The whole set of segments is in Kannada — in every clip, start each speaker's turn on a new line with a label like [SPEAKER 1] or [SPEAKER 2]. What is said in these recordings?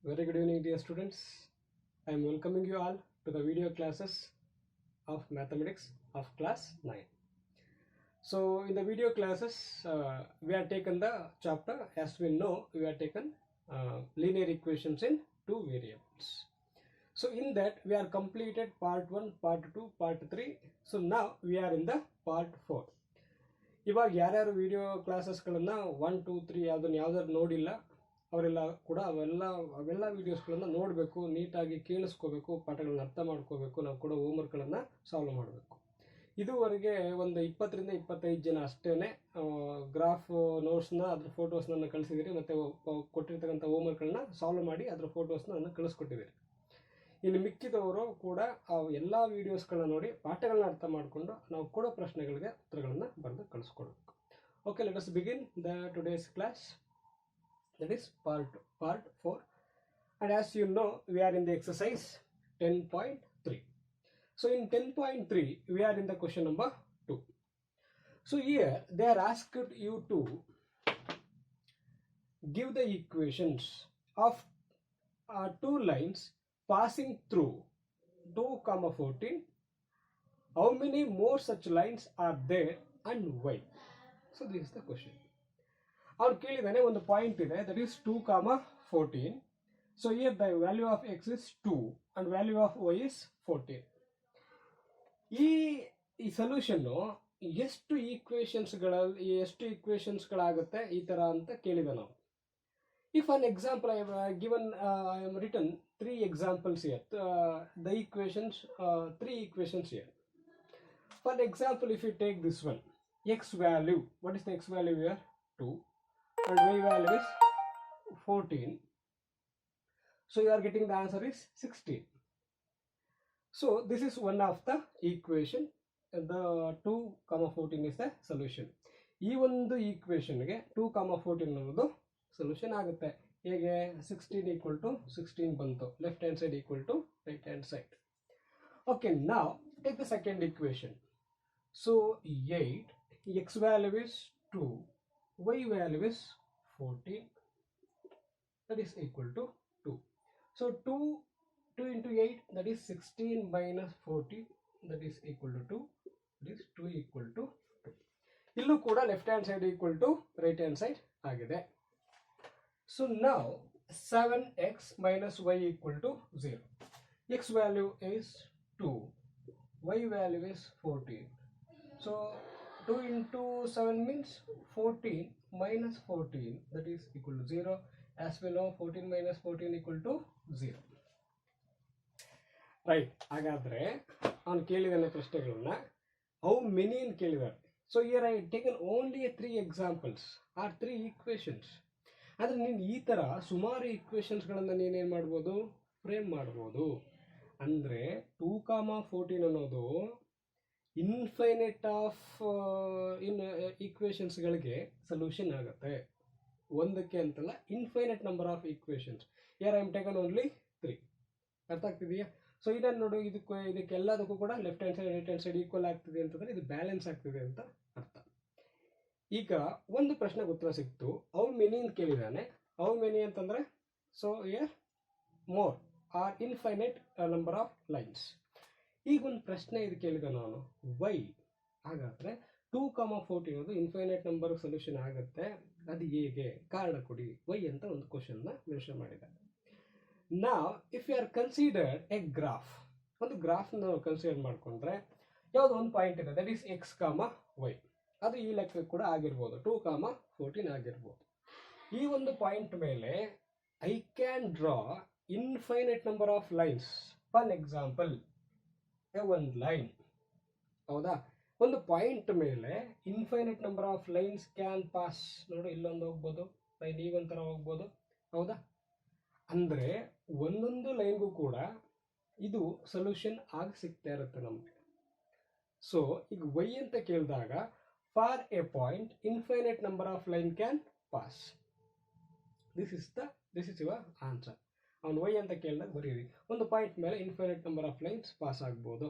[SPEAKER 1] Very good evening, dear students. I am welcoming you all to the video classes of mathematics of class 9. So, in the video classes, we have taken the chapter, as we know, we have taken linear equations in two variables. So, in that, we are completed part 1, part 2, part 3. So, now we are in the part 4. ಇವಾಗ ಯಾರ್ಯಾರು ವಿಡಿಯೋ ಕ್ಲಾಸಸ್ಗಳನ್ನು 1, 2, 3 ಅದನ್ನು ಯಾವ್ದಾದ್ರು ನೋಡಿಲ್ಲ ಅವರೆಲ್ಲ ಕೂಡ ಅವೆಲ್ಲ ವೀಡಿಯೋಸ್ಗಳನ್ನು ನೋಡಬೇಕು, ನೀಟಾಗಿ ಕೇಳಿಸ್ಕೋಬೇಕು, ಪಾಠಗಳನ್ನ ಅರ್ಥ ಮಾಡ್ಕೋಬೇಕು, ನಾವು ಕೂಡ ಹೋಮ್ವರ್ಕ್ಗಳನ್ನು ಸಾಲ್ವ್ ಮಾಡಬೇಕು. ಇದುವರೆಗೆ ಒಂದು 20ರಿಂದ 25 ಜನ ಅಷ್ಟೇ ಗ್ರಾಫ್ ನೋಟ್ಸ್ನ ಅದ್ರ ಫೋಟೋಸ್ನ ಕಳಿಸಿದ್ದೀರಿ, ಮತ್ತು ಕೊಟ್ಟಿರ್ತಕ್ಕಂಥ ಹೋಮ್ವರ್ಕ್ಗಳನ್ನ ಸಾಲ್ವ್ ಮಾಡಿ ಅದ್ರ ಫೋಟೋಸ್ನ ನಾನು ಕಳಿಸ್ಕೊಟ್ಟಿದ್ದೀರಿ. ಇನ್ನು ಮಿಕ್ಕಿದವರು ಕೂಡ ಎಲ್ಲ ವೀಡಿಯೋಸ್ಗಳನ್ನ ನೋಡಿ ಪಾಠಗಳನ್ನ ಅರ್ಥ ಮಾಡಿಕೊಂಡು ನಾವು ಕೊಡೋ ಪ್ರಶ್ನೆಗಳಿಗೆ ಉತ್ತರಗಳನ್ನು ಬರೆದು ಕಳಿಸ್ಕೊಡ್ಬೇಕು. Okay, let us begin the today's class. That is part 4, and as you know we are in the exercise 10.3. So in 10.3 we are in the question number 2. So here they are asked you to give the equations of two lines passing through 2,14. How many more such lines are there and why? So this is the question. ಅವ್ರು ಕೇಳಿದಾನೆ, ಒಂದು ಪಾಯಿಂಟ್ ಇದೆ, that is 2,14. So here the value of x is 2 and value of y is 14. ಈ ಸೊಲ್ಯೂಷನ್ನು ಎಷ್ಟು ಈಕ್ವೇಷನ್ಸ್ಗಳಾಗುತ್ತೆ ಈ ತರ ಅಂತ ಕೇಳಿದ ನಾವು. If an example I given I am written 3 examples here, the equations 3 equations here. For example, if you take this one, x value, what is the x value here? 2, and y value is 14. So you are getting the answer is 16. So this is one of the equation. The 2,14 is the solution. ಈ ಒಂದು ಈಕ್ವೇಷನ್ಗೆ 2,14 ಅನ್ನೋದು ಸೊಲ್ಯೂಷನ್ ಆಗುತ್ತೆ. ಹೇಗೆ? 16 equal to 16 ಬಂತು, left hand side equal to right hand side. Okay, now take the second equation. So 8, x value is 2, y value is 14, that is equal to 2. So 2 into 8, that is 16 minus 14, that is equal to 2, that is 2 equal to 2. ಇಲ್ಲೂ ಕೂಡ left hand side equal to right hand side ಆಗಿದೆ. So now 7x minus y equal to 0. X value is 2, y value is 14. So 2 into 7 means 14 minus 14, that is equal to 0. As we know, 14 minus 14 equal to 0. Right. ಹಾಗಾದ್ರೆ ಅವನು ಕೇಳಿದ ಪ್ರಶ್ನೆಗಳನ್ನ how many ಅಂತ ಕೇಳಿದ್ದಾರೆ. So here I taken only 3 examples or 3 equations. ಆದ್ರೆ ನೀನು ಈ ತರ ಸುಮಾರು ಈಕ್ವೇಷನ್ಸ್ಗಳನ್ನು ನೀನೇನು ಮಾಡ್ಬೋದು? ಫ್ರೇಮ್ ಮಾಡ್ಬೋದು. ಅಂದ್ರೆ 2,14 ಅನ್ನೋದು ಇನ್ಫೈನೈಟ್ ಆಫ್ ಈಕ್ವೇಷನ್ಸ್ಗಳಿಗೆ ಸೊಲ್ಯೂಷನ್ ಆಗುತ್ತೆ. ಒಂದಕ್ಕೆ ಅಂತಲ್ಲ, ಇನ್ಫೈನೈಟ್ ನಂಬರ್ ಆಫ್ ಈಕ್ವೇಷನ್ಸ್. ಯಾರು ಐ ಆಮ್ ಟೇಕನ್ ಓನ್ಲಿ 3. ಅರ್ಥ ಆಗ್ತಿದೆಯಾ? ಸೊ ಇದನ್ನು ನೋಡು, ಇದಕ್ಕೆಲ್ಲದಕ್ಕೂ ಕೂಡ left hand side right hand side equal ಆಗ್ತಿದೆ ಅಂತಂದ್ರೆ ಇದು ಬ್ಯಾಲೆನ್ಸ್ ಆಗ್ತಿದೆ ಅಂತ ಅರ್ಥ. ಈಗ ಒಂದು ಪ್ರಶ್ನೆಗೆ ಉತ್ತರ ಸಿಕ್ತು. ಹೌ ಮೆನಿ ಅಂತ ಕೇಳಿದಾನೆ. ಹೌ ಮೆನಿ ಅಂತಂದ್ರೆ so here more or infinite number of lines. ಈಗ ಒಂದು ಪ್ರಶ್ನೆ ಇದು ಕೇಳಿದ ನಾನು, ವೈ. ಹಾಗಾದ್ರೆ 2,14 ಅನ್ನೋದು ಇನ್ಫೈನೈಟ್ ನಂಬರ್ ಸೊಲ್ಯೂಷನ್ ಆಗುತ್ತೆ, ಅದು ಹೇಗೆ? ಕಾರಣ ಕೊಡಿ, ವೈ ಅಂತ ಒಂದು ಕ್ವಶನ್ ಮೆನ್ಷನ್ ಮಾಡಿದ್ದಾರೆ. ನಾವ್ if you are considered a graph, ಒಂದು ಗ್ರಾಫ್ ನಾವು ಕನ್ಸಿಡರ್ ಮಾಡ್ಕೊಂಡ್ರೆ ಯಾವ್ದು ಒಂದು ಪಾಯಿಂಟ್ ಇದೆ, that is x comma y. ಅದು ಈ ಲೆಕ್ಕ ಕೂಡ ಆಗಿರ್ಬೋದು, 2,14 ಆಗಿರ್ಬೋದು. ಈ ಒಂದು ಪಾಯಿಂಟ್ ಮೇಲೆ I can draw infinite number of lines. For example, ಒಂದು ಲೈನ್, ಹೌದಾ? ಒಂದು ಪಾಯಿಂಟ್ ಮೇಲೆ infinite number of lines can pass. ನೋಡು, ಇಲ್ಲೊಂದು ಹೋಗ್ಬೋದು ಲೈನ್, ಈಗ ಒಂಥರ ಹೋಗ್ಬೋದು, ಹೌದಾ? ಅಂದ್ರೆ ಒಂದೊಂದು ಲೈನ್ಗೂ ಕೂಡ ಇದು ಸೊಲ್ಯೂಷನ್ ಆಗಿ ಸಿಗ್ತಾ ಇರುತ್ತೆ ನಮಗೆ. ಸೊ ಈಗ ವೈ ಅಂತ ಕೇಳಿದಾಗ, for A point infinite number of line can pass. This is your answer. ಅವ್ನು ವೈ ಅಂತ ಕೇಳಿದಾಗ ಬರೀರಿ, ಒಂದು ಪಾಯಿಂಟ್ ಮೇಲೆ infinite number of lines pass ಆಗ್ಬೋದು.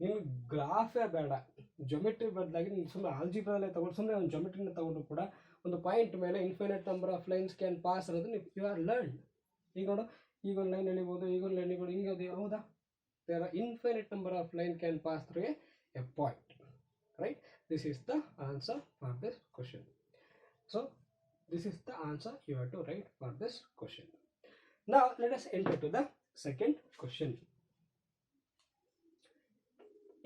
[SPEAKER 1] ನೀನು ಗ್ರಾಫೇ ಬೇಡ, ಜೊಮೆಟ್ರಿ ಬದಲಾಗಿ ನೀನು ಸುಮ್ಮನೆ ಆಲ್ಜಿಬ್ರಲ್ಲೇ ತಗೊಂಡು ಸುಮ್ಮನೆ ಒಂದು ಜೊಮೆಟ್ರಿನ ತಗೊಂಡು ಕೂಡ ಒಂದು ಪಾಯಿಂಟ್ ಮೇಲೆ infinite number of lines can pass ಅನ್ನೋದು ಯು ಆರ್ ಲರ್ನ್. ಈಗ ನೋಡು, ಈಗೊಂದು ಲೈನ್ ಎಳಿಬೋದು, ಈಗೊಂದು ಲೈನ್ ಎಳಿಬೋದು, ಹಿಂಗೆ ಅದು ಹೌದಾ? There are infinite number of line can pass through a point, right? This is the answer for this question. So this is the answer you have to write for this question. Now let us enter to the second question.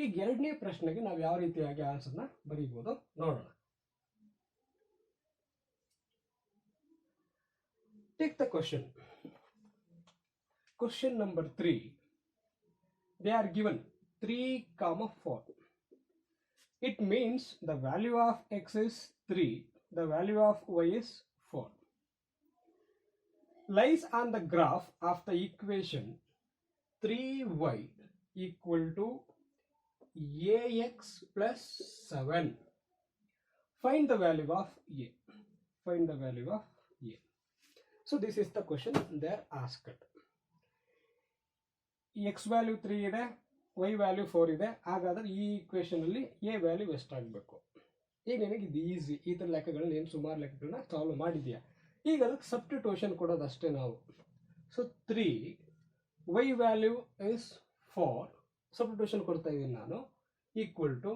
[SPEAKER 1] ಈಗ ಎರಡನೇ ಪ್ರಶ್ನೆಗೆ ನಾವು ಯಾವ ರೀತಿಯಾಗಿ ಆನ್ಸರ್ನ ಬರೀಬಹುದು ನೋಡೋಣ. Take the question. Question number 3. They are given 3, 4. It means the value of x is 3. The value of y is 4. Lies on the graph of the equation 3y equal to ax plus 7. Find the value of a. Find the value of a. So this is the question they are asked. x value 3 ಇದೆ, y value 4 ಇದೆ. ಹಾಗಾದ್ರೆ ಈ ಈಕ್ವೇಷನ್ ಅಲ್ಲಿ a ವ್ಯಾಲ್ಯೂ ಎಷ್ಟಾಗಬೇಕು? ಈಗ ನಿನಗೆ ಇದು ಈಸಿ. ಈ ಥರ ಲೆಕ್ಕಗಳನ್ನ ಏನು ಸುಮಾರು ಲೆಕ್ಕಗಳನ್ನ ಸಾಲ್ವ್ ಮಾಡಿದ್ಯಾ. ಈಗ ಅದಕ್ಕೆ ಸಬ್ಸ್ಟಿಟ್ಯೂಷನ್ ಕೊಡೋದು ಅಷ್ಟೇ ನಾವು. So 3 y value is 4, substitution ಕೊಡ್ತಾ ಇದ್ದೀನಿ ನಾನು, equal to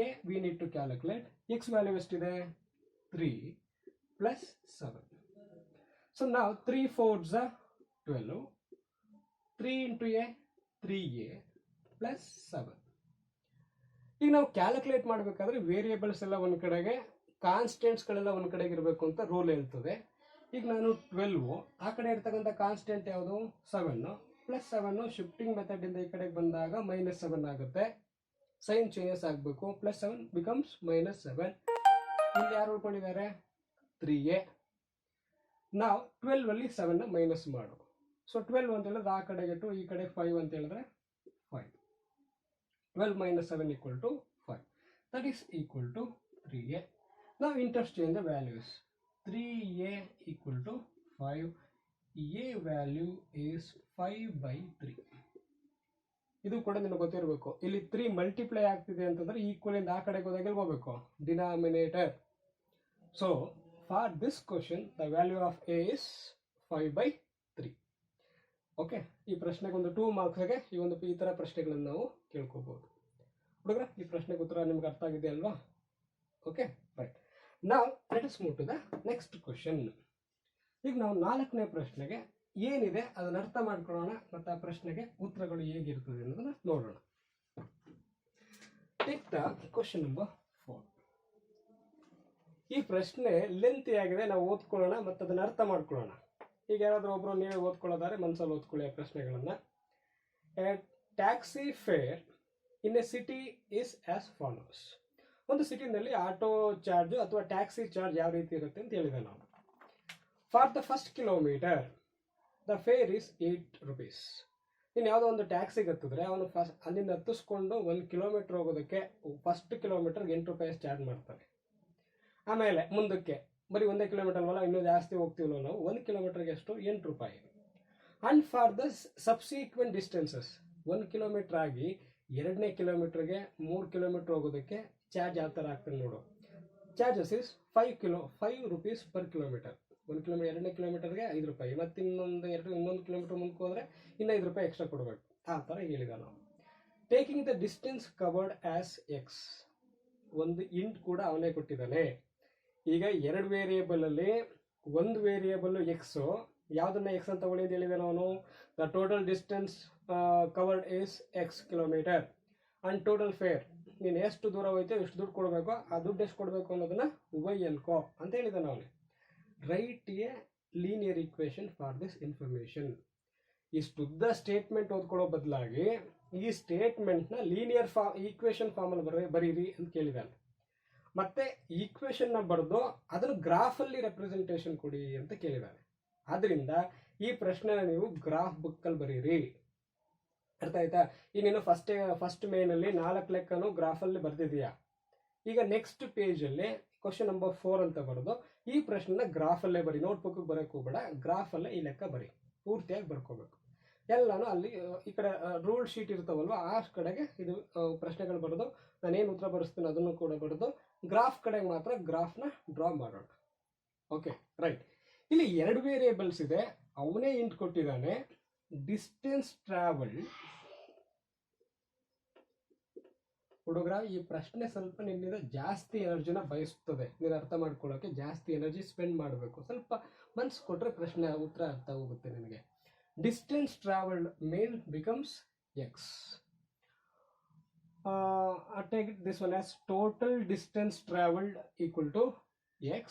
[SPEAKER 1] a we need to calculate. X value ಎಷ್ಟಿದೆ? 3 ಪ್ಲಸ್ 7. ಸೊ ನಾವು 3 4s 12, 3 into A 3a plus 7. ಈಗ ನಾವು ಕ್ಯಾಲ್ಕುಲೇಟ್ ಮಾಡಬೇಕಾದ್ರೆ ವೇರಿಯೇಬಲ್ಸ್ ಎಲ್ಲ ಒಂದು ಕಡೆಗೆ, ಕಾನ್ಸ್ಟೆಂಟ್ಸ್ಗಳೆಲ್ಲ ಒಂದು ಕಡೆಗೆ ಇರಬೇಕು ಅಂತ ರೂಲ್ ಹೇಳ್ತದೆ. ಈಗ ನಾನು 12, ಆ ಕಡೆ ಇರ್ತಕ್ಕಂಥ ಕಾನ್ಸ್ಟೆಂಟ್ ಯಾವುದು? 7 ಪ್ಲಸ್ 7 ಶಿಫ್ಟಿಂಗ್ ಮೆಥಡಿಂದ ಈ ಕಡೆಗೆ ಬಂದಾಗ -7 ಆಗುತ್ತೆ. ಸೈನ್ ಚೇಂಜಸ್ ಆಗಬೇಕು. Plus 7 becomes -7. ಇಲ್ಲಿ ಯಾರು ಉಳ್ಕೊಂಡಿದ್ದಾರೆ? 3a. ನಾವು 12 ಅಲ್ಲಿ 7ನ ಮೈನಸ್ ಮಾಡು. ಸೊ 12 ಅಂತ ಹೇಳಿದ್ರೆ ಆ ಕಡೆಗೆ 2, ಈ ಕಡೆ 5 ಅಂತ ಹೇಳಿದ್ರೆ 5. 12 minus 7 equal to 5. That is equal to 3a. Now interchange the values. 3a equal to 5. a value is 5/3. ಇದು ಕೂಡ ನಿಮಗೆ ಗೊತ್ತಿರಬೇಕು. ಇಲ್ಲಿ 3 ಮಲ್ಟಿಪ್ಲೈ ಆಗ್ತಿದೆ ಅಂತಂದ್ರೆ ಈಕ್ವಲ್ ಇಂದ ಆ ಕಡೆಗೆ ಹೋದಾಗ ಹೋಗಬೇಕು, denominator. So for this question the value of a is 5/3. Okay, ಈ ಪ್ರಶ್ನೆಗೆ ಒಂದು 2 ಮಾರ್ಕ್ಸ್ಗೆ ಈ ಥರ ಪ್ರಶ್ನೆಗಳನ್ನು ನಾವು ಕೇಳ್ಕೋಬಹುದು. ಹುಡುಗರ, ಈ ಪ್ರಶ್ನೆಗೆ ಉತ್ತರ ನಿಮ್ಗೆ ಅರ್ಥ ಆಗಿದೆ ಅಲ್ವಾ? Okay, right. ನಾವು let us move to the next question. ಈಗ ನಾವು 4ನೇ ಪ್ರಶ್ನೆಗೆ ಏನಿದೆ ಅದನ್ನ ಅರ್ಥ ಮಾಡ್ಕೊಳ್ಳೋಣ ಮತ್ತು ಆ ಪ್ರಶ್ನೆಗೆ ಉತ್ತರಗಳು ಹೇಗಿರ್ತದೆ ಅನ್ನೋದನ್ನ ನೋಡೋಣ. Take the question number 4. ಈ ಪ್ರಶ್ನೆ ಲೆಂತಿ ಆಗಿದೆ, ನಾವು ಓದ್ಕೊಳ್ಳೋಣ ಮತ್ತು ಅದನ್ನ ಅರ್ಥ ಮಾಡ್ಕೊಳ್ಳೋಣ. ಈಗ ಯಾರಾದರೂ ಒಬ್ರು ನೀವೇ ಓದ್ಕೊಳ್ಳೋದಾದ್ರೆ ಮನಸ್ಸಲ್ಲಿ ಓದ್ಕೊಳ್ಳಿ ಆ ಪ್ರಶ್ನೆಗಳನ್ನ. Taxi fair in a city is as follows. ಒಂದು ಸಿಟಿನಲ್ಲಿ ಆಟೋ ಚಾರ್ಜ್ ಅಥವಾ ಟ್ಯಾಕ್ಸಿ ಚಾರ್ಜ್ ಯಾವ ರೀತಿ ಇರುತ್ತೆ ಅಂತ ಹೇಳಿದೆ ನಾವು. For the first kilometre the fair is 8 rupees. ನೀನು ಯಾವುದೋ ಒಂದು ಟ್ಯಾಕ್ಸಿಗೆ ಹತ್ತಿದ್ರೆ ಅವನು ಅಲ್ಲಿಂದ ಹತ್ತಿಸ್ಕೊಂಡು 1 ಕಿಲೋಮೀಟರ್ ಹೋಗೋದಕ್ಕೆ ಫಸ್ಟ್ ಕಿಲೋಮೀಟರ್ಗೆ 8 ರೂಪಾಯಿ ಚಾರ್ಜ್ ಮಾಡ್ತಾರೆ. ಆಮೇಲೆ ಮುಂದಕ್ಕೆ ಬರೀ 1 ಕಿಲೋಮೀಟರ್ ಅಲ್ವಲ್ಲ, ಇನ್ನೂ ಜಾಸ್ತಿ ಹೋಗ್ತೀವಲ್ಲ ನಾವು, 1 ಕಿಲೋಮೀಟರ್ಗೆ ಎಷ್ಟು? 8 ರೂಪಾಯಿ. And for the subsequent distances, 1 kilometre ಆಗಿ 2ನೇ ಕಿಲೋಮೀಟರ್ಗೆ 3 ಕಿಲೋಮೀಟರ್ ಹೋಗೋದಕ್ಕೆ ಚಾರ್ಜ್ ಯಾವ ಥರ ಆಗ್ತದೆ ನೋಡು. Charges is 5 rupees per kilometre. 1 kilometre 2ನೇ ಕಿಲೋಮೀಟರ್ಗೆ 5 ರೂಪಾಯಿ, ಮತ್ತು ಇನ್ನೊಂದು ಕಿಲೋಮೀಟರ್ ಮುಂದಕ್ಕೆ ಹೋದರೆ ಇನ್ನು 5 ರೂಪಾಯಿ ಎಕ್ಸ್ಟ್ರಾ ಕೊಡಬೇಕು. ಆ ಥರ ಹೇಳಿದ ನಾವು. Taking the distance covered as X, ಒಂದು ಇಂಟ್ ಕೂಡ ಅವನೇ ಕೊಟ್ಟಿದ್ದಾನೆ. ಈಗ 2 ವೇರಿಯೇಬಲ್ ಅಲ್ಲಿ ಒಂದು ವೇರಿಯೇಬಲ್ ಎಕ್ಸ್, ಯಾವುದನ್ನ ಎಕ್ಸ್ ಅಂತ ತಗೊಳ್ಳಿ ಅಂತ ಹೇಳಿದಾನೆ ಅವನು. The total distance covered is X kilometre and total fair, ನೀನು ಎಷ್ಟು ದೂರ ಹೋಯ್ತು ಎಷ್ಟು ದುಡ್ಡು ಕೊಡಬೇಕು, ಆ ದುಡ್ಡು ಎಷ್ಟು ಕೊಡಬೇಕು ಅನ್ನೋದನ್ನ ವೈ ಅನ್ಕೋ ಅಂತ ಹೇಳಿದಾನೆ ಅವನು. Write a linear equation for this information. ಇಷ್ಟುದ್ದ ಸ್ಟೇಟ್ಮೆಂಟ್ ಓದ್ಕೊಳ್ಳೋ ಬದಲಾಗಿ ಈ ಸ್ಟೇಟ್ಮೆಂಟ್ನ ಲೀನಿಯರ್ ಈಕ್ವೇಶನ್ ಫಾರ್ಮಲ್ಲಿ ಬರೀರಿ ಅಂತ ಕೇಳಿದಾನೆ. ಮತ್ತೆ ಈಕ್ವೇಶನ್ನ ಬರೆದು ಅದನ್ನು ಗ್ರಾಫಲ್ಲಿ ರೆಪ್ರೆಸೆಂಟೇಷನ್ ಕೊಡಿ ಅಂತ ಕೇಳಿದಾನೆ. ಆದ್ರಿಂದ ಈ ಪ್ರಶ್ನೆನ ನೀವು ಗ್ರಾಫ್ ಬುಕ್ಕಲ್ಲಿ ಬರೀರಿ. ಅರ್ಥ ಆಯ್ತಾ? ಈಗ ನೀನು ಫಸ್ಟ್ ಮೇನಲ್ಲಿ 4 ಲೆಕ್ಕನು ಗ್ರಾಫಲ್ಲಿ ಬರ್ದಿದೀಯಾ. ಈಗ ನೆಕ್ಸ್ಟ್ ಪೇಜಲ್ಲಿ ಕ್ವಶನ್ ನಂಬರ್ 4 ಅಂತ ಬರೋದು ಈ ಪ್ರಶ್ನೆನ ಗ್ರಾಫಲ್ಲೇ ಬರಿ. ನೋಟ್ಬುಕ್ ಬರೋಕೆ ಹೋಗ್ಬೇಡ, ಗ್ರಾಫಲ್ಲೇ ಈ ಲೆಕ್ಕ ಬರಿ, ಪೂರ್ತಿಯಾಗಿ ಬರ್ಕೋಬೇಕು. ಎಲ್ಲಾನು ಅಲ್ಲಿ ಈ ಕಡೆ ರೂಲ್ ಶೀಟ್ ಇರ್ತಾವಲ್ವ ಆ ಕಡೆಗೆ ಇದು ಪ್ರಶ್ನೆಗಳು ಬರೋದು. ನಾನೇನು ಉತ್ತರ ಬರೆಸ್ತೀನಿ ಅದನ್ನು ಕೂಡ ಬರೋದು. ಗ್ರಾಫ್ ಕಡೆಗೆ ಮಾತ್ರ ಗ್ರಾಫ್ನ ಡ್ರಾ ಮಾಡೋಣ. Okay, right. ಇಲ್ಲಿ 2 ವೇರಿಯೇಬಲ್ಸ್ ಇದೆ, ಅವನೇ ಇಂಟ್ ಕೊಟ್ಟಿದ್ದಾನೆ, ಡಿಸ್ಟೆನ್ಸ್ ಟ್ರಾವೆಲ್. ಹುಡುಗರ ಈ ಪ್ರಶ್ನೆ ಸ್ವಲ್ಪ ನಿನ್ನಿಂದ ಜಾಸ್ತಿ ಎನರ್ಜಿನ ಬಯಸ್ತದೆ, ನೀನು ಅರ್ಥ ಮಾಡ್ಕೊಳ್ಳೋಕೆ ಜಾಸ್ತಿ ಎನರ್ಜಿ ಸ್ಪೆಂಡ್ ಮಾಡಬೇಕು. ಸ್ವಲ್ಪ ಮನ್ಸು ಕೊಟ್ಟರೆ ಪ್ರಶ್ನೆ ಉತ್ತರ ಅರ್ಥ ಹೋಗುತ್ತೆ ನಿನಗೆ. ಡಿಸ್ಟೆನ್ಸ್ ಟ್ರಾವೆಲ್ಡ್ ಮೇಲ್ becomes x. I take this one as total distance traveled equal to x.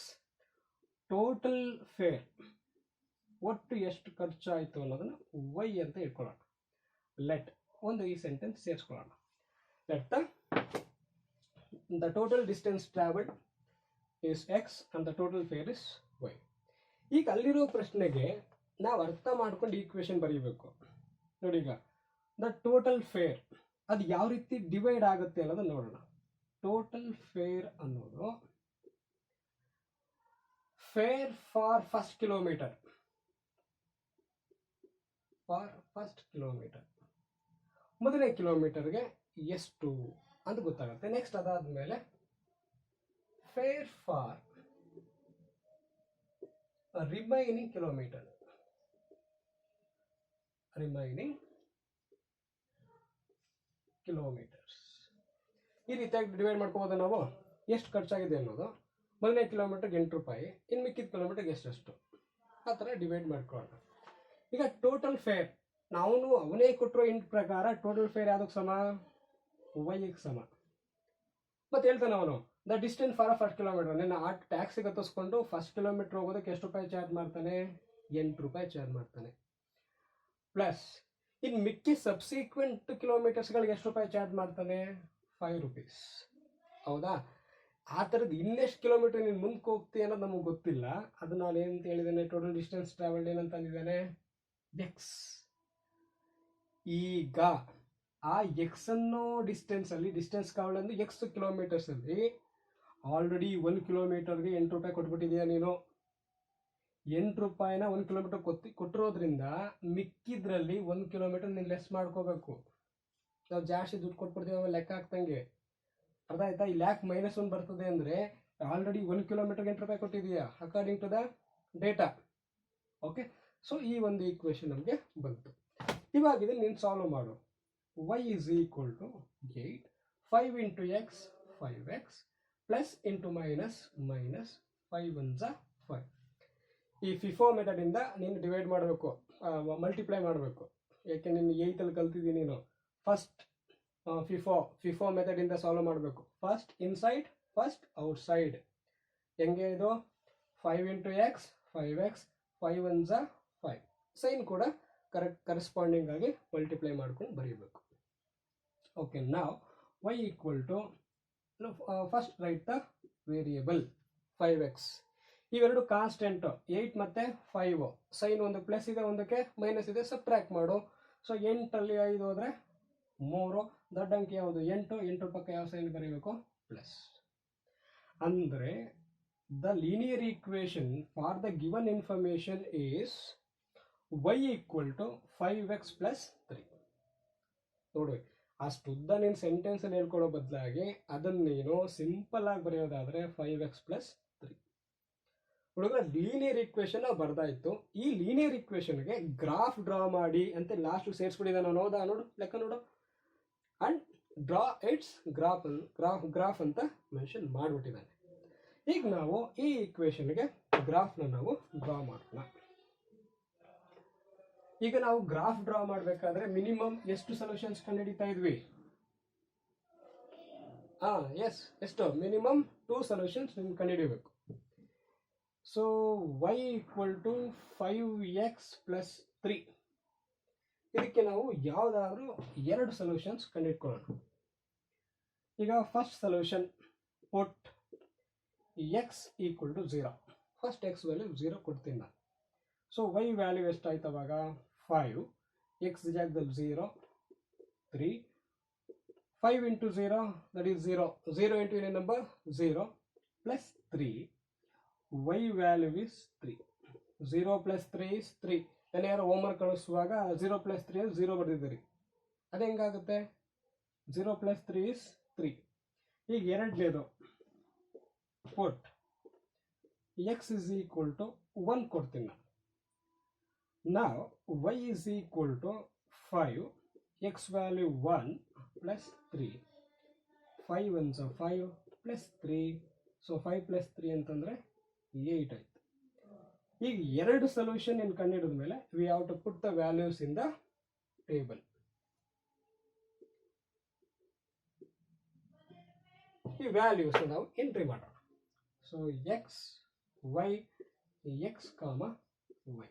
[SPEAKER 1] Total fare ಒಟ್ಟು ಎಷ್ಟು ಖರ್ಚಾಯಿತು ಅನ್ನೋದನ್ನ y ಅಂತ ಇಟ್ಕೊಳ್ಳೋಣ. ಲೆಟ್ ಒಂದು ಈ ಸೆಂಟೆನ್ಸ್ ಸೇರಿಸ್ಕೊಳ್ಳೋಣ. Let the total distance traveled is x and the total fare is y. ಈಗ ಅಲ್ಲಿರೋ ಪ್ರಶ್ನೆಗೆ ನಾವು ಅರ್ಥ ಮಾಡ್ಕೊಂಡು ಈಕ್ವೇಶನ್ ಬರೀಬೇಕು. ನೋಡಿ, ಈಗ ದ ಟೋಟಲ್ ಫೇರ್ ಅದು ಯಾವ ರೀತಿ ಡಿವೈಡ್ ಆಗುತ್ತೆ ಅನ್ನೋದನ್ನ ನೋಡೋಣ. ಟೋಟಲ್ ಫೇರ್ ಅನ್ನೋದು ಫೇರ್ ಫಾರ್ ಫಸ್ಟ್ ಕಿಲೋಮೀಟರ್, ಮೊದಲನೇ ಕಿಲೋಮೀಟರ್ಗೆ ಎಷ್ಟು ಅಂತ ಗೊತ್ತಾಗುತ್ತೆ. ನೆಕ್ಸ್ಟ್ ಅದಾದ್ಮೇಲೆ ಫೇರ್ ಫಾರ್ ರಿಮೈನಿಂಗ್ ಕಿಲೋಮೀಟರ್ಸ್ ಈ ರೀತಿಯಾಗಿ ಡಿವೈಡ್ ಮಾಡ್ಕೋಬೋದು ನಾವು. ಎಷ್ಟು ಖರ್ಚಾಗಿದೆ ಅನ್ನೋದು ಮೊದಲನೇ ಕಿಲೋಮೀಟರ್ಗೆ 8 ರೂಪಾಯಿ, ಇನ್ನು ಮಿಕ್ಕಿದ ಕಿಲೋಮೀಟರ್ಗೆ ಎಷ್ಟು, ಆ ಥರ ಡಿವೈಡ್ ಮಾಡ್ಕೊಳ್ಳೋಣ. ಈಗ ಟೋಟಲ್ ಫೇರ್ ನಾವು ಅವನೇ ಕೊಟ್ಟರೋ ಇಂಟ್ ಪ್ರಕಾರ ಟೋಟಲ್ ಫೇರ್ ಯಾವುದಕ್ಕೆ ಸಮ, ವೈಗೆ ಸಮ. ಮತ್ತೆ ಹೇಳ್ತಾನೆ ಅವನು the distance for first kilometre, ನಿನ್ನ ಆ ಟ್ಯಾಕ್ಸಿಗೆ ಹತ್ತಿಸ್ಕೊಂಡು ಫಸ್ಟ್ ಕಿಲೋಮೀಟರ್ ಹೋಗೋದಕ್ಕೆ ಎಷ್ಟು ರೂಪಾಯಿ ಚಾರ್ಜ್ ಮಾಡ್ತಾನೆ, 8 ರೂಪಾಯಿ ಚಾರ್ಜ್ ಮಾಡ್ತಾನೆ. ಪ್ಲಸ್ ಇನ್ನು ಮಿಕ್ಕಿ ಸಬ್ಸಿಕ್ವೆಂಟ್ ಕಿಲೋಮೀಟರ್ಸ್ಗಳಿಗೆ ಎಷ್ಟು ರೂಪಾಯಿ ಚಾರ್ಜ್ ಮಾಡ್ತಾನೆ, 5 ರೂಪೀಸ್. ಹೌದಾ? ಆ ಥರದ್ದು ಇನ್ನೆಷ್ಟು ಕಿಲೋಮೀಟರ್ ನೀನು ಮುಂದಕ್ಕೆ ಹೋಗ್ತೀಯ ಅನ್ನೋದು ನಮಗೆ ಗೊತ್ತಿಲ್ಲ. ಅದು ನಾನು ಏನಂತ ಹೇಳಿದ್ದೇನೆ, ಟೋಟಲ್ ಡಿಸ್ಟೆನ್ಸ್ ಟ್ರಾವೆಲ್ಡ್ ಏನಂತ ಅಂದಿದ್ದಾನೆ, ಎಕ್ಸ್. ಈಗ ಆ ಎಕ್ಸ್ ಅನ್ನೋ ಡಿಸ್ಟೆನ್ಸ್ ಟ್ರಾವೆಲ್ ಅಂದ್ರೆ ಎಕ್ಸ್ ಕಿಲೋಮೀಟರ್ಸ್ ಅಲ್ಲಿ ಆಲ್ರೆಡಿ 1 ಕಿಲೋಮೀಟರ್ಗೆ 8 ರೂಪಾಯಿ ಕೊಟ್ಬಿಟ್ಟಿದೀಯ ನೀನು. 8 ರೂಪಾಯಿನ 1 ಕಿಲೋಮೀಟರ್ ಕೊಟ್ಟಿರೋದ್ರಿಂದ ಮಿಕ್ಕಿದ್ರಲ್ಲಿ 1 ಕಿಲೋಮೀಟರ್ ನೀನು ಲೆಸ್ ಮಾಡ್ಕೋಬೇಕು. ನಾವು ಜಾಸ್ತಿ ದುಡ್ಡು ಕೊಟ್ಬಿಡ್ತೀವಿ ಲೆಕ್ಕ ಹಾಕ್ತಂಗೆ. ಅರ್ಥ ಆಯ್ತಾ? ಇಲ್ಲಿ ಯಾಕೆ -1 ಬರ್ತದೆ ಅಂದರೆ ಆಲ್ರೆಡಿ 1 ಕಿಲೋಮೀಟರ್ಗೆ 8 ರೂಪಾಯಿ ಕೊಟ್ಟಿದೀಯಾ according to the data. Okay, so ಈ ಒಂದು ಈಕ್ವೇಶನ್ ನಮಗೆ ಬಂತು. ಇವಾಗ ಇದನ್ನು ನೀನು ಸಾಲ್ವ್ ಮಾಡು. y is equal to 8, 5 into x 5x plus into minus 5 1s 5. ಈ FIFO ಮೆಥಡ್ ಇಂದ ನೀನು ಡಿವೈಡ್ ಮಾಡಬೇಕು, ಮಲ್ಟಿಪ್ಲೈ ಮಾಡಬೇಕು. ಯಾಕೆ ನೀನು 8ಅಲ್ಲಿ ಕಲ್ತಿದ್ದೀನಿ ನೀನು. ಫಸ್ಟ್ FIFO ಮೆಥಡ್ ಇಂದ ಸಾಲ್ವ್ ಮಾಡಬೇಕು. First inside, first outside. ಹೆಂಗೆ ಇದು? 5 into x 5x 5 1s 5. Sign ಕೂಡ ಕರೆಸ್ಪಾಂಡಿಂಗ್ ಆಗಿ ಮಲ್ಟಿಪ್ಲೈ ಮಾಡ್ಕೊಂಡು ಬರೀಬೇಕು. ಓಕೆ, ನಾವು y equal to first write the variable 5x. ಇವೆರಡು ಕಾನ್ಸ್ಟೆಂಟ್ 8 ಮತ್ತೆ 5. ಸೈನ್ ಒಂದು ಪ್ಲಸ್ ಇದೆ, ಒಂದಕ್ಕೆ ಮೈನಸ್ ಇದೆ, ಸಬ್ಟ್ರಾಕ್ಟ್ ಮಾಡು. ಸೊ 8ಅಲ್ಲಿ 5 ಹೋದ್ರೆ 3. ದೊಡ್ಡ ಅಂಕಿ ಯಾವುದು? 8 ಪಕ್ಕ ಯಾವ ಸೈನ್ ಬರೀಬೇಕು? ಪ್ಲಸ್. ಅಂದರೆ the linear equation for the given information is y equal to 5x plus 3. ನೋಡಿ, ಅಷ್ಟುದ್ದ ನೀನು ಸೆಂಟೆನ್ಸ್ ಅಲ್ಲಿ ಹೇಳ್ಕೊಡೋ ಬದಲಾಗಿ ಅದನ್ನ ನೀನು ಸಿಂಪಲ್ ಆಗಿ ಬರೆಯೋದಾದ್ರೆ 5x plus 3. ಹುಡುಗ ಲೀನಿಯರ್ ಈಕ್ವೇಶನ್ ಬರ್ದಾಯ್ತು. ಈ ಲೀನಿಯರ್ ಈಕ್ವೇಶನ್ಗೆ ಗ್ರಾಫ್ ಡ್ರಾ ಮಾಡಿ ಅಂತ ಲಾಸ್ಟ್ ಸೇರಿಸ್ಬಿಟ್ಟಿದೆ. ನಾನು ಹೌದಾ? ನೋಡು, ಲೆಕ್ಕ ನೋಡು. ಅಂಡ್ ಡ್ರಾ ಇಟ್ಸ್ ಗ್ರಾಫ್ ಅಂತ ಮೆನ್ಷನ್ ಮಾಡಿಬಿಟ್ಟಿದ್ದಾನೆ. ಈಗ ನಾವು ಈ ಈಕ್ವೇಶನ್ಗೆ ಗ್ರಾಫ್ನ ನಾವು ಡ್ರಾ ಮಾಡೋಣ. ಈಗ ನಾವು ಗ್ರಾಫ್ ಡ್ರಾ ಮಾಡಬೇಕಾದ್ರೆ ಮಿನಿಮಮ್ ಎಷ್ಟು ಸೊಲ್ಯೂಷನ್ಸ್ ಕಂಡುಹಿಡಿತಾ ಇದ್ವಿ? ಎಷ್ಟು? ಮಿನಿಮಮ್ 2 ಸೊಲ್ಯೂಷನ್ಸ್ ನಿಮ್ಗೆ ಕಂಡುಹಿಡಿಯಬೇಕು. So y equal to 5x plus 3. ಇದಕ್ಕೆ ನಾವು ಯಾವುದಾದ್ರೂ 2 ಸೊಲ್ಯೂಷನ್ಸ್ ಕಂಡುಹಿಡ್ಕೊಳ್ಳೋಣ. ಈಗ first solution, put x equal to 0. First x value 0 ಕೊಡ್ತೀನಿ ನಾನು. ಸೊ y ವ್ಯಾಲ್ಯೂ ಎಷ್ಟಾಯ್ತು ಅವಾಗ? 5. x ಜಾಗದಲ್ಲಿ 0, 3. 5 into 0, that is 0. 0 into any number? 0. Plus 3. y value is 3. 0 plus 3 is 3. ನಾನು ಯಾರು ಹೋಮ್ವರ್ಕ್ ಕಳಿಸುವಾಗ 0 plus 3 is 0 ಬರ್ದಿದ್ದೀರಿ. ಅದು ಹೆಂಗಾಗುತ್ತೆ? 0 plus 3 is 3. ಈಗ ಎರಡನೇದು ಪುಟ್ x is equal to 1 ಕೊಡ್ತೀನಿ ನಾನು. Now y is equal to 5, x value 1 plus 3. 5 ones are 5 plus 3. So 5 plus 3 ಅಂತಂದ್ರೆ 8 ಆಯ್ತು. ಈಗ ಎರಡು ಸೊಲ್ಯೂಷನ್ ಇನ್ ಕಂಡುಹಿಡಿದ ಮೇಲೆ we have to put the values in the table. ಈ ವ್ಯಾಲ್ಯೂಸ್ ನಾವು ಎಂಟ್ರಿ ಮಾಡೋಣ. So x y, x comma y.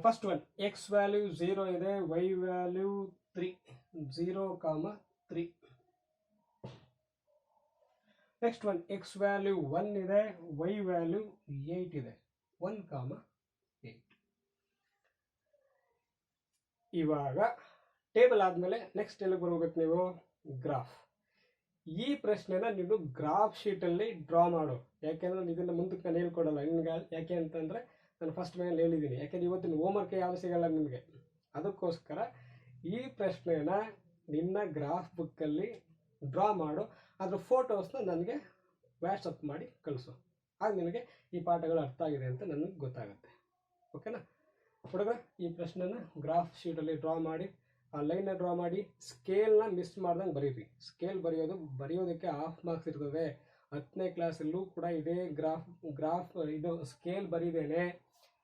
[SPEAKER 1] First one x value 0 ಇದೆ, ವೈ ವ್ಯಾಲ್ಯೂ 3, 0 ಕಾಮ 3. ನೆಕ್ಸ್ಟ್ ಒನ್ ಎಕ್ಸ್ ವ್ಯಾಲ್ಯೂ 1 ಇದೆ, ವೈ ವ್ಯಾಲ್ಯೂ 8 ಇದೆ, 1 ಕಾಮ 8. ಇವಾಗ ಟೇಬಲ್ ಆದಮೇಲೆ ನೆಕ್ಸ್ಟ್ ಎಲ್ಲಿಗೆ ಬರಬೇಕು ನೀವು? ಗ್ರಾಫ್. ಈ ಪ್ರಶ್ನೆನ ನೀನು ಗ್ರಾಫ್ ಶೀಟಲ್ಲಿ ಡ್ರಾ ಮಾಡು. ಯಾಕೆಂದ್ರೆ ಇದನ್ನು ಮುಂದಕ್ಕೆ ನಾನು ಹೇಳ್ಕೊಡಲ್ಲ ನಿನ್ಗೆ. ಯಾಕೆ ಅಂತಂದರೆ ನಾನು ಫಸ್ಟ್ ಮೇಲೆ ಹೇಳಿದ್ದೀನಿ, ಯಾಕೆಂದ್ರೆ ಇವತ್ತಿನ ಹೋಮ್ವರ್ಕ್ ಯಾವುದು ಸಿಗಲ್ಲ ನಿಮಗೆ. ಅದಕ್ಕೋಸ್ಕರ ಈ ಪ್ರಶ್ನೆನ ನಿನ್ನ ಗ್ರಾಫ್ ಬುಕ್ಕಲ್ಲಿ ಡ್ರಾ ಮಾಡು. ಅದ್ರ ಫೋಟೋಸ್ನ ನನಗೆ ವಾಟ್ಸಪ್ ಮಾಡಿ ಕಳಿಸು. ಆಗ ನಿನಗೆ ಈ ಪಾಠಗಳು ಅರ್ಥ ಆಗಿದೆ ಅಂತ ನನಗೆ ಗೊತ್ತಾಗುತ್ತೆ. ಓಕೆನಾ ಹುಡುಗ? ಈ ಪ್ರಶ್ನೆನ ಗ್ರಾಫ್ ಶೀಟಲ್ಲಿ ಡ್ರಾ ಮಾಡಿ, ಆ ಲೈನ್ನ ಡ್ರಾ ಮಾಡಿ, ಸ್ಕೇಲ್ನ ಮಿಸ್ ಮಾಡ್ದಂಗೆ ಬರೀರಿ. ಸ್ಕೇಲ್ ಬರೆಯೋದಕ್ಕೆ ಹಾಫ್ ಮಾರ್ಕ್ಸ್ ಇರ್ತದೆ. 10ನೇ ಕ್ಲಾಸಲ್ಲೂ ಕೂಡ ಇದೇ ಗ್ರಾಫ್ ಇದು ಸ್ಕೇಲ್ ಬರೀದೇನೆ,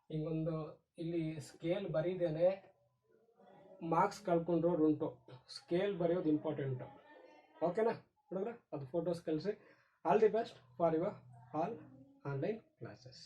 [SPEAKER 1] ಹಿಂಗೊಂದು ಇಲ್ಲಿ ಸ್ಕೇಲ್ ಬರೀದೇನೆ ಮಾರ್ಕ್ಸ್ ಕಳ್ಕೊಂಡ್ರೋರು ಉಂಟು. ಸ್ಕೇಲ್ ಬರೆಯೋದು ಇಂಪಾರ್ಟೆಂಟು. ಓಕೆನಾ ಹುಡುಗ್ರ? ಅದು ಫೋಟೋಸ್ ಕಳಿಸಿ. All the best for your all online classes.